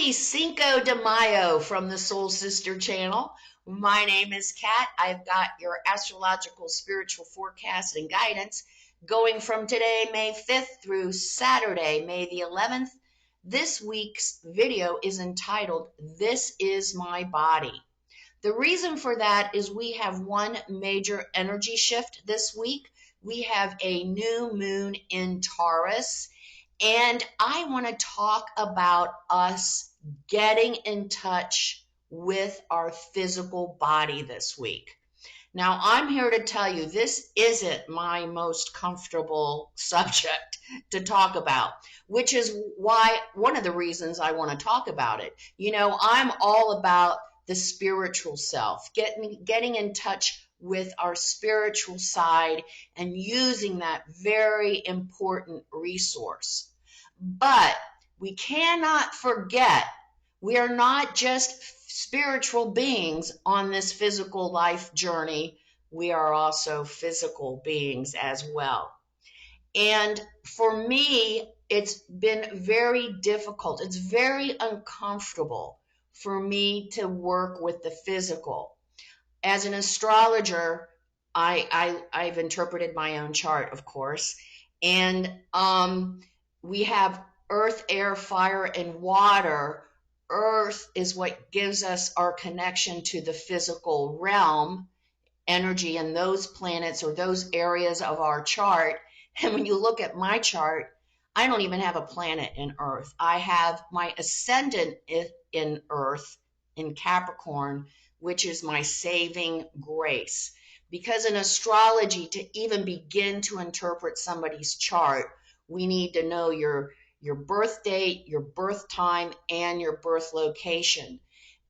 Happy Cinco de Mayo from the Soul Sister channel. My name is Kat. I've got your astrological spiritual forecast and guidance going from today, May 5th through Saturday, May the 11th. This week's video is entitled, This is My Body. The reason for that is we have one major energy shift this week. We have a new moon in Taurus. And I want to talk about us getting in touch with our physical body this week. Now, I'm here to tell you this isn't my most comfortable subject to talk about, which is why one of the reasons I want to talk about it. You know, I'm all about the spiritual self, getting in touch with our spiritual side and using that very important resource. But we cannot forget we are not just spiritual beings on this physical life journey. We are also physical beings as well. And for me, it's been very difficult. It's very uncomfortable for me to work with the physical. As an astrologer, I've interpreted my own chart, of course, and we have earth, air, fire, and water. Earth is what gives us our connection to the physical realm, energy in those planets or those areas of our chart. And when you look at my chart, I don't even have a planet in Earth. I have my ascendant in Earth, in Capricorn, which is my saving grace. Because in astrology, to even begin to interpret somebody's chart, we need to know your birth date, your birth time, and your birth location.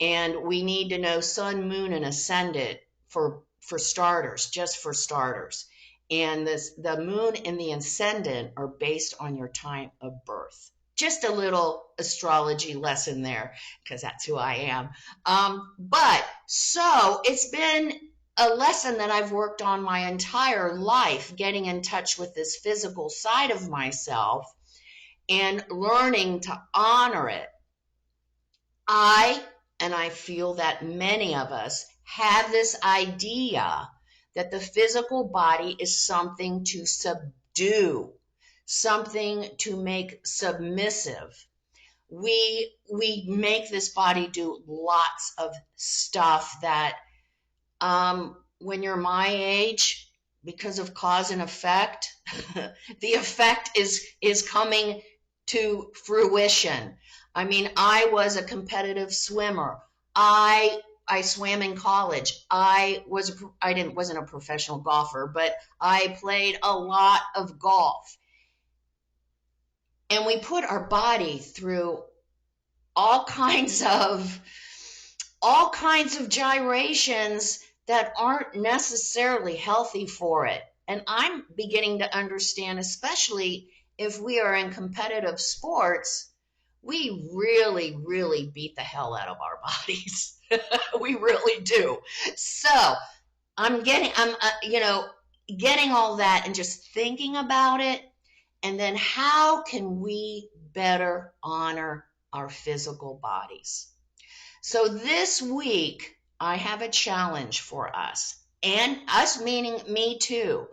And we need to know sun, moon, and ascendant for starters, just for starters. And the moon and the ascendant are based on your time of birth. Just a little astrology lesson there, because that's who I am. But so it's been a lesson that I've worked on my entire life, getting in touch with this physical side of myself and learning to honor it. I feel that many of us have this idea that the physical body is something to subdue, something to make submissive. We make this body do lots of stuff that when you're my age, because of cause and effect, the effect is coming to fruition. I mean, I was a competitive swimmer. I swam in college. I wasn't a professional golfer, but I played a lot of golf. And we put our body through all kinds of gyrations that aren't necessarily healthy for it. And I'm beginning to understand, especially if we are in competitive sports, we really, really beat the hell out of our bodies. We really do. So I'm getting all that and just thinking about it. And then how can we better honor our physical bodies? So this week, I have a challenge for us, and us meaning me too.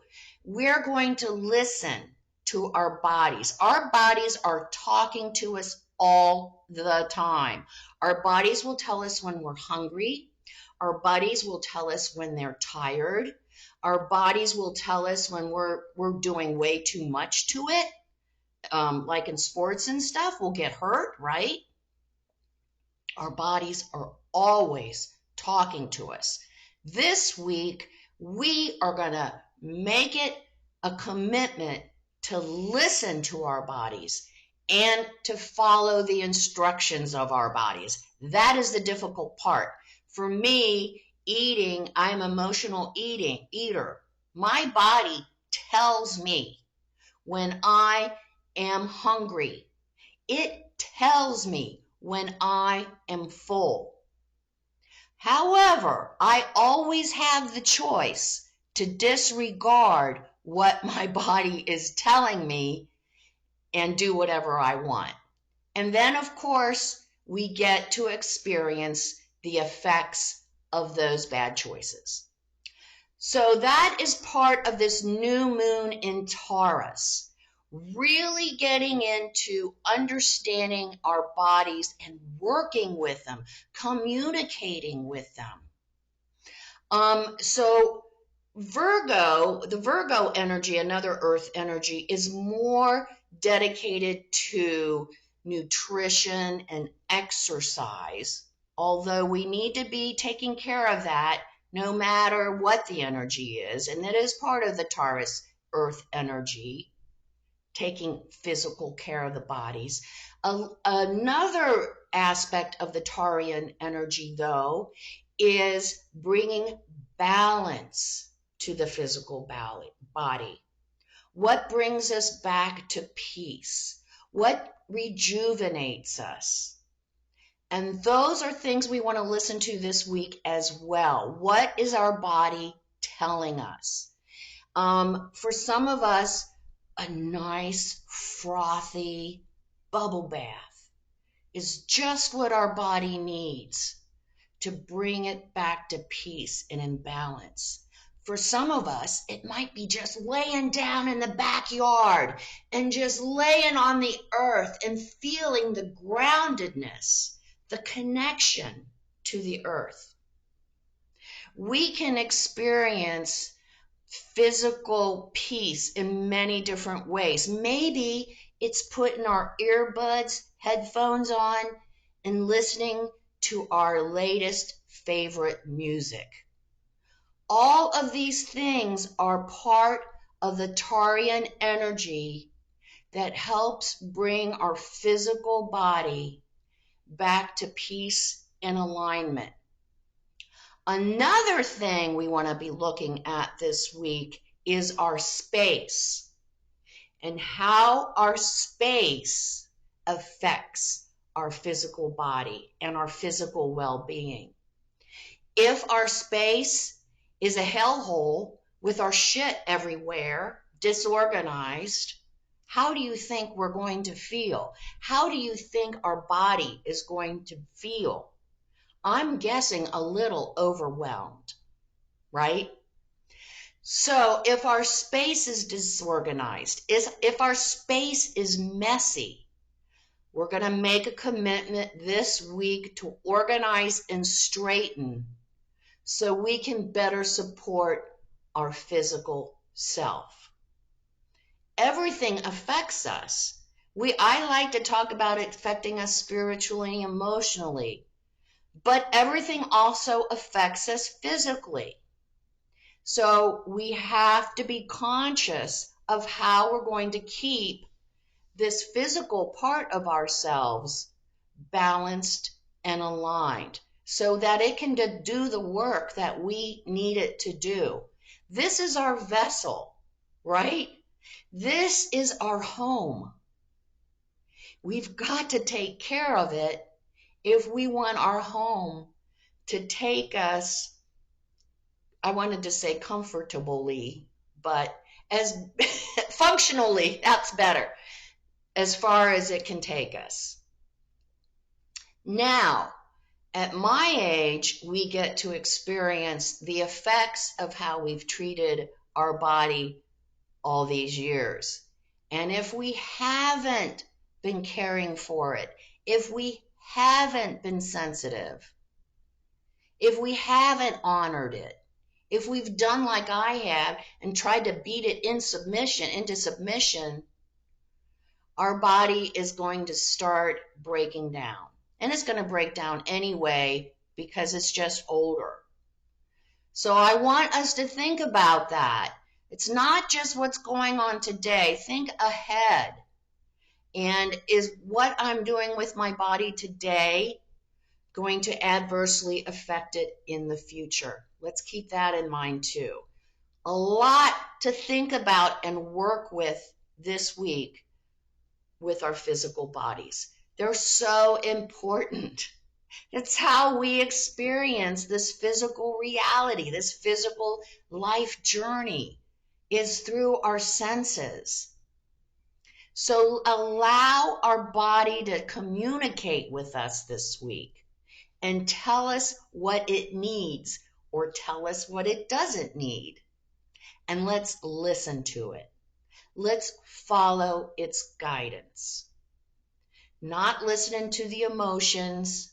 We're going to listen to our bodies. Our bodies are talking to us all the time. Our bodies will tell us when we're hungry. Our bodies will tell us when they're tired. Our bodies will tell us when we're doing way too much to it. Like in sports and stuff, we'll get hurt, right? Our bodies are always talking to us. This week, we are going to make it a commitment to listen to our bodies and to follow the instructions of our bodies. That is the difficult part. For me, eating, I'm an emotional eater. My body tells me when I am hungry. It tells me when I am full. However, I always have the choice to disregard what my body is telling me and do whatever I want. And then, of course, we get to experience the effects of those bad choices. So that is part of this new moon in Taurus, really getting into understanding our bodies and working with them, communicating with them. So the Virgo energy, another earth energy, is more dedicated to nutrition and exercise, although we need to be taking care of that no matter what the energy is. And that is part of the Taurus earth energy, taking physical care of the bodies. Another aspect of the Taurian energy, though, is bringing balance to the physical body. What brings us back to peace? What rejuvenates us? And those are things we want to listen to this week as well. What is our body telling us? For some of us, a nice, frothy bubble bath is just what our body needs to bring it back to peace and in balance. For some of us, it might be just laying down in the backyard and just laying on the earth and feeling the groundedness, the connection to the earth. We can experience physical peace in many different ways. Maybe it's putting our earbuds, headphones on, and listening to our latest favorite music. All of these things are part of the Taurian energy that helps bring our physical body back to peace and alignment. Another thing we want to be looking at this week is our space and how our space affects our physical body and our physical well-being. If our space is a hellhole with our shit everywhere, disorganized, how do you think we're going to feel? How do you think our body is going to feel? I'm guessing a little overwhelmed, right? So if our space is disorganized, if our space is messy, we're going to make a commitment this week to organize and straighten so we can better support our physical self. Everything affects us. I like to talk about it affecting us spiritually, emotionally, but everything also affects us physically. So we have to be conscious of how we're going to keep this physical part of ourselves balanced and aligned so that it can do the work that we need it to do. This is our vessel, right? This is our home. We've got to take care of it if we want our home to take us, I wanted to say comfortably, but as functionally, that's better, as far as it can take us. Now, at my age, we get to experience the effects of how we've treated our body all these years. And if we haven't been caring for it, if we haven't been sensitive, if we haven't honored it, if we've done like I have and tried to beat it into submission, our body is going to start breaking down. And it's going to break down anyway because it's just older. So I want us to think about that. It's not just what's going on today. Think ahead. And is what I'm doing with my body today going to adversely affect it in the future? Let's keep that in mind too. A lot to think about and work with this week with our physical bodies. They're so important. It's how we experience this physical reality, this physical life journey is through our senses. So allow our body to communicate with us this week and tell us what it needs or tell us what it doesn't need. And let's listen to it. Let's follow its guidance. Not listening to the emotions.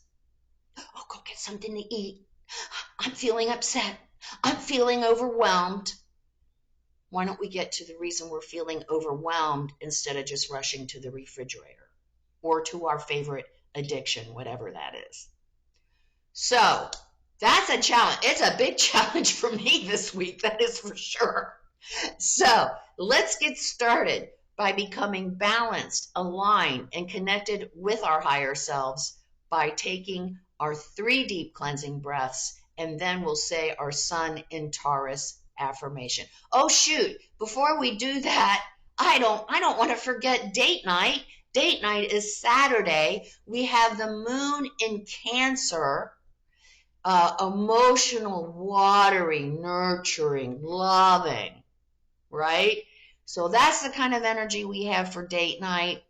Oh, go get something to eat. I'm feeling upset. I'm feeling overwhelmed. Why don't we get to the reason we're feeling overwhelmed instead of just rushing to the refrigerator or to our favorite addiction, whatever that is. So that's a challenge. It's a big challenge for me this week, that is for sure. So let's get started by becoming balanced, aligned, and connected with our higher selves by taking our 3 deep cleansing breaths, and then we'll say our Sun in Taurus affirmation. Oh shoot, before we do that, I don't want to forget date night. Date night is Saturday. We have the moon in Cancer, emotional, watery, nurturing, loving, right? So that's the kind of energy we have for date night.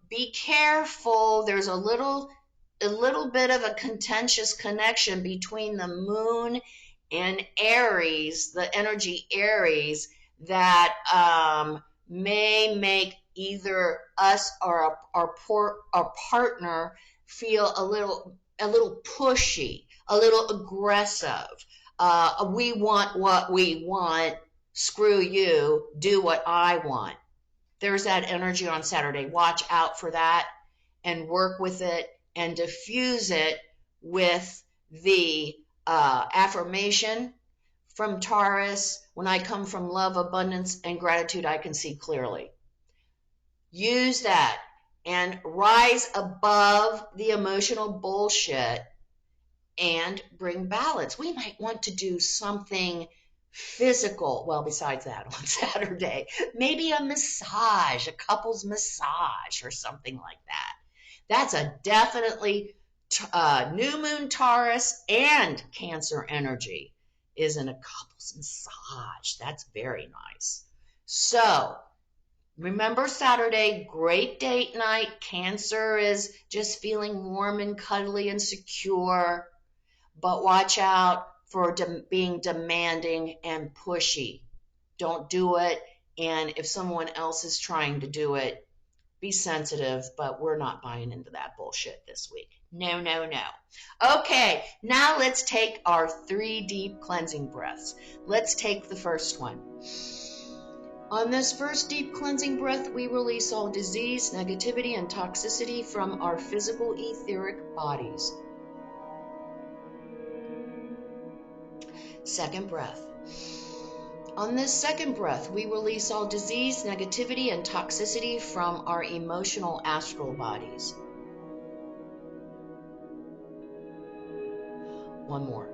Be careful. There's a little bit of a contentious connection between the moon and Aries, the energy Aries, that may make either us or our partner feel a little pushy, a little aggressive. We want what we want. Screw you. Do what I want. There's that energy on Saturday. Watch out for that and work with it and diffuse it with the affirmation from Taurus. When I come from love, abundance, and gratitude, I can see clearly. Use that and rise above the emotional bullshit and bring balance. We might want to do something physical. Well, besides that, on Saturday, maybe a massage, a couple's massage or something like that. That's a definitely new moon Taurus and Cancer energy is in a couple's massage. That's very nice. So remember Saturday, great date night. Cancer is just feeling warm and cuddly and secure, but watch out for being demanding and pushy. Don't do it. And if someone else is trying to do it, be sensitive, but we're not buying into that bullshit this week. No, no, no. Okay, now let's take our 3 deep cleansing breaths. Let's take the first one. On this first deep cleansing breath, we release all disease, negativity, and toxicity from our physical etheric bodies. Second breath. On this second breath, we release all disease, negativity, and toxicity from our emotional astral bodies. One more.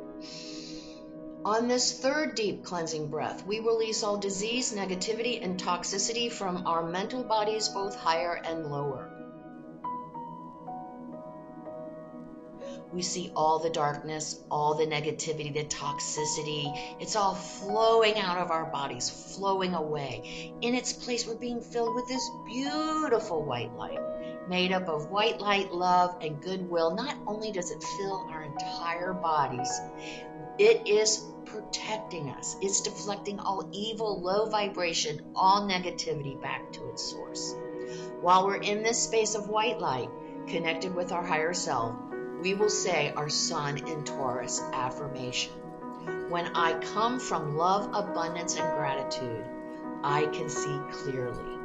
On this third deep cleansing breath, we release all disease, negativity, and toxicity from our mental bodies, both higher and lower. We see all the darkness, all the negativity, the toxicity. It's all flowing out of our bodies, flowing away. In its place, we're being filled with this beautiful white light, made up of white light, love, and goodwill. Not only does it fill our entire bodies, it is protecting us. It's deflecting all evil, low vibration, all negativity back to its source. While we're in this space of white light, connected with our higher self, we will say our Sun in Taurus affirmation. When I come from love, abundance, and gratitude, I can see clearly.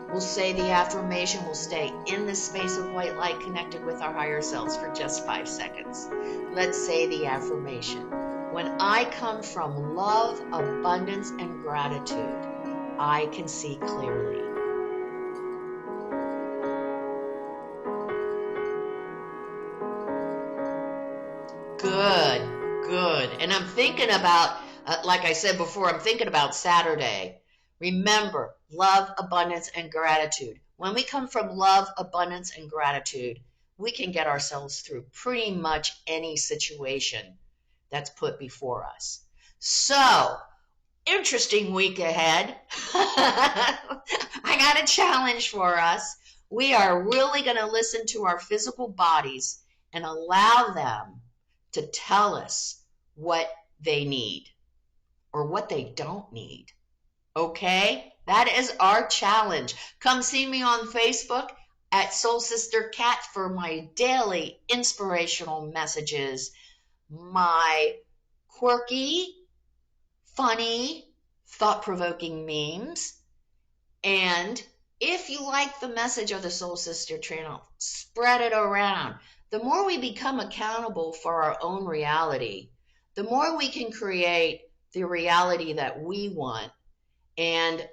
We'll say the affirmation. We'll stay in this space of white light connected with our higher selves for just 5 seconds. Let's say the affirmation. When I come from love, abundance, and gratitude, I can see clearly. Good. And I'm thinking about, like I said before, I'm thinking about Saturday. Remember, love, abundance, and gratitude. When we come from love, abundance, and gratitude, we can get ourselves through pretty much any situation that's put before us. So, interesting week ahead. I got a challenge for us. We are really going to listen to our physical bodies and allow them to tell us what they need or what they don't need. Okay? That is our challenge. Come see me on Facebook at Soul Sister Cat for my daily inspirational messages, my quirky, funny, thought-provoking memes. And if you like the message of the Soul Sister channel, spread it around. The more we become accountable for our own reality, the more we can create the reality that we want and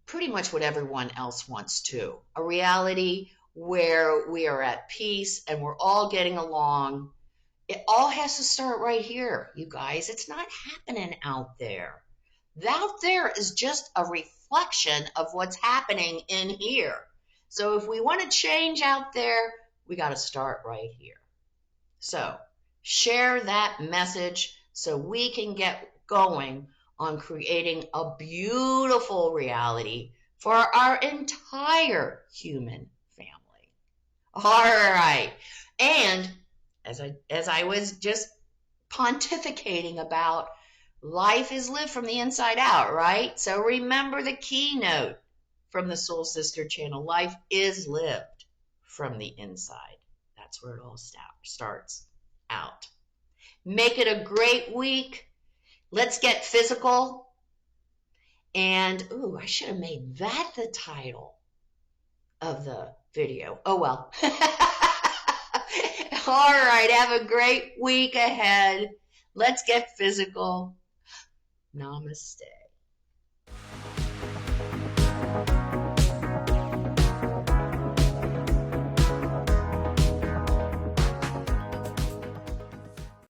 pretty much what everyone else wants too. A reality where we are at peace and we're all getting along. It all has to start right here, you guys. It's not happening out there. Out there is just a reflection of what's happening in here. So if we want to change out there, we got to start right here. So share that message so we can get going on creating a beautiful reality for our entire human family. All right. And as I was just pontificating about, life is lived from the inside out, right? So remember the keynote from the Soul Sister channel. Life is lived from the inside. That's where it all starts out. Make it a great week. Let's get physical. And, ooh, I should have made that the title of the video. Oh, well. All right. Have a great week ahead. Let's get physical. Namaste.